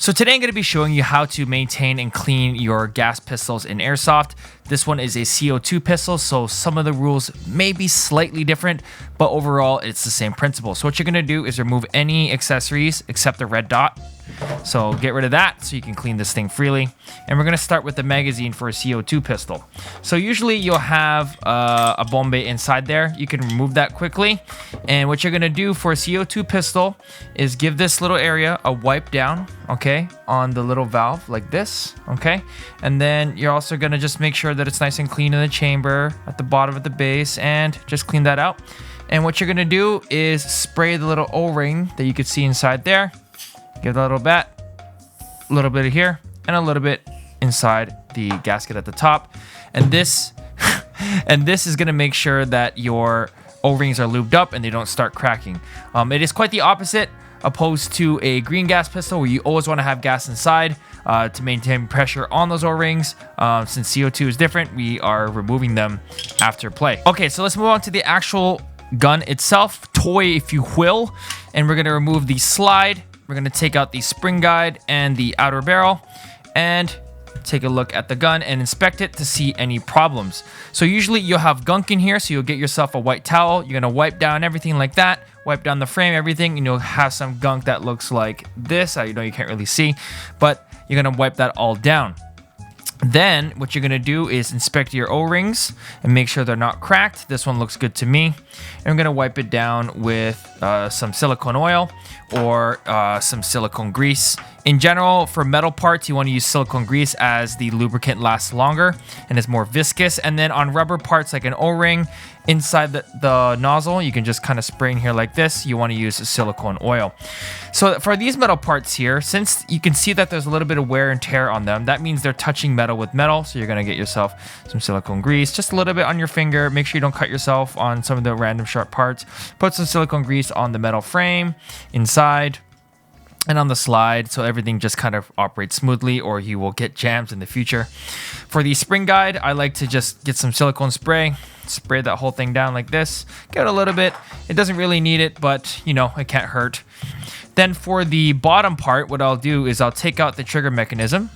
So today I'm going to be showing you how to maintain and clean your gas pistols in Airsoft. This one is a CO2 pistol, so some of the rules may be slightly different, but overall it's the same principle. So what you're going to do is remove any accessories except the red dot. So get rid of that so you can clean this thing freely. And we're going to start with the magazine for a CO2 pistol. So usually you'll have a bombe inside there. You can remove that quickly. And what you're going to do for a CO2 pistol is give this little area a wipe down, okay, on the little valve like this, okay? And then you're also going to just make sure that it's nice and clean in the chamber at the bottom of the base and just clean that out. And what you're going to do is spray the little O-ring that you could see inside there. Give it a little bit of here, and a little bit inside the gasket at the top. And this is going to make sure that your O-rings are lubed up and they don't start cracking. It is quite the opposite opposed to a green gas pistol where you always want to have gas inside to maintain pressure on those O-rings. Since CO2 is different, we are removing them after play. Okay, so let's move on to the actual gun itself, toy if you will. And we're going to remove the slide. We're going to take out the spring guide and the outer barrel and take a look at the gun and inspect it to see any problems. So usually you'll have gunk in here, so you'll get yourself a white towel. You're going to wipe down everything like that, wipe down the frame, everything, and you'll have some gunk that looks like this. I know you can't really see, but you're going to wipe that all down. Then what you're going to do is inspect your O-rings and make sure they're not cracked. This one looks good to me. And I'm going to wipe it down with some silicone oil or some silicone grease. In general, for metal parts, you want to use silicone grease as the lubricant lasts longer and is more viscous. And then on rubber parts like an O-ring, inside the nozzle, you can just kind of spray in here like this. You want to use silicone oil. So for these metal parts here, since you can see that there's a little bit of wear and tear on them, that means they're touching metal with metal. So you're going to get yourself some silicone grease, just a little bit on your finger. Make sure you don't cut yourself on some of the random sharp parts. Put some silicone grease on the metal frame, inside, and on the slide, so everything just kind of operates smoothly, or you will get jams in the future. For the spring guide, I like to just get some silicone spray, spray that whole thing down like this, get a little bit. It doesn't really need it, but you know, it can't hurt. Then for the bottom part, what I'll do is I'll take out the trigger mechanism.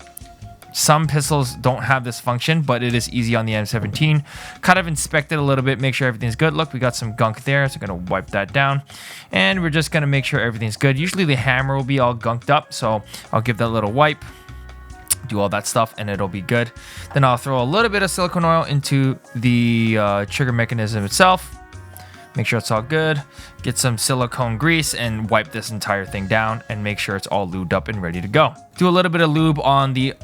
Some pistols don't have this function, but it is easy on the M17. Kind of inspect it a little bit, make sure everything's good. Look, we got some gunk there, so I'm going to wipe that down. And we're just going to make sure everything's good. Usually the hammer will be all gunked up, so I'll give that a little wipe, do all that stuff, and it'll be good. Then I'll throw a little bit of silicone oil into the trigger mechanism itself. Make sure it's all good. Get some silicone grease and wipe this entire thing down and make sure it's all lubed up and ready to go. Do a little bit of lube on the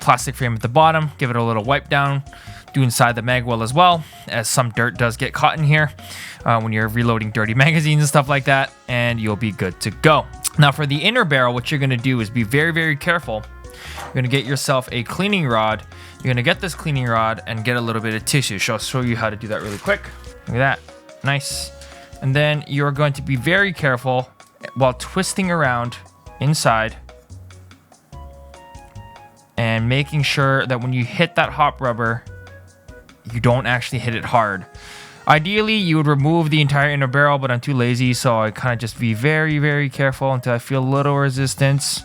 plastic frame at the bottom. Give it a little wipe down. Do inside the mag well as well, as some dirt does get caught in here when you're reloading dirty magazines and stuff like that, and you'll be good to go. Now for the inner barrel, what you're gonna do is be very, very careful. You're gonna get yourself a cleaning rod. You're gonna get this cleaning rod and get a little bit of tissue. So I'll show you how to do that really quick. Look at that. Nice. And then you're going to be very careful while twisting around inside and making sure that when you hit that hop rubber, you don't actually hit it hard. Ideally, you would remove the entire inner barrel, but I'm too lazy, so I kind of just be very, very careful until I feel a little resistance.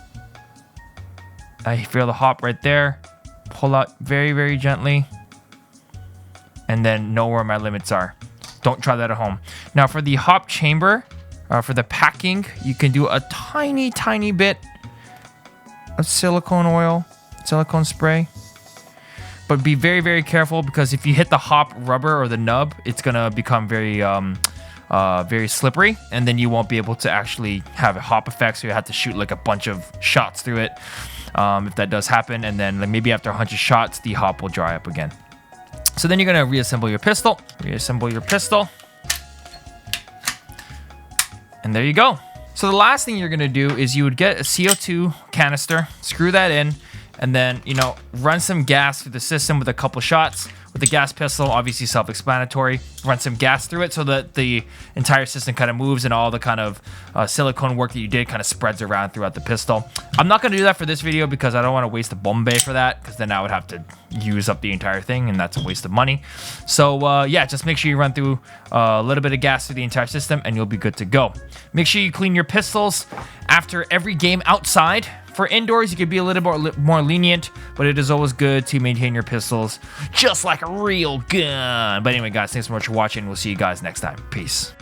I feel the hop right there. Pull out very, very gently, and then know where my limits are. Don't try that at home. Now for the hop chamber, for the packing, you can do a tiny, tiny bit of silicone oil, silicone spray. But be very, very careful, because if you hit the hop rubber or the nub, it's gonna become very, very slippery, and then you won't be able to actually have a hop effect. So you have to shoot like a bunch of shots through it, if that does happen. And then like maybe after 100 shots, the hop will dry up again. So then you're going to reassemble your pistol. Reassemble your pistol. And there you go. So the last thing you're going to do is you would get a CO2 canister, screw that in, and then, you know, run some gas through the system with a couple shots. With the gas pistol, obviously self-explanatory. Run some gas through it so that the entire system kind of moves and all the kind of silicone work that you did kind of spreads around throughout the pistol. I'm not going to do that for this video because I don't want to waste a bombe for that, because then I would have to use up the entire thing, and that's a waste of money. So yeah, just make sure you run through a little bit of gas through the entire system and you'll be good to go. Make sure you clean your pistols after every game outside For indoors, you could be a little more lenient, but it is always good to maintain your pistols just like a real gun. But anyway, guys, thanks so much for watching. We'll see you guys next time. Peace.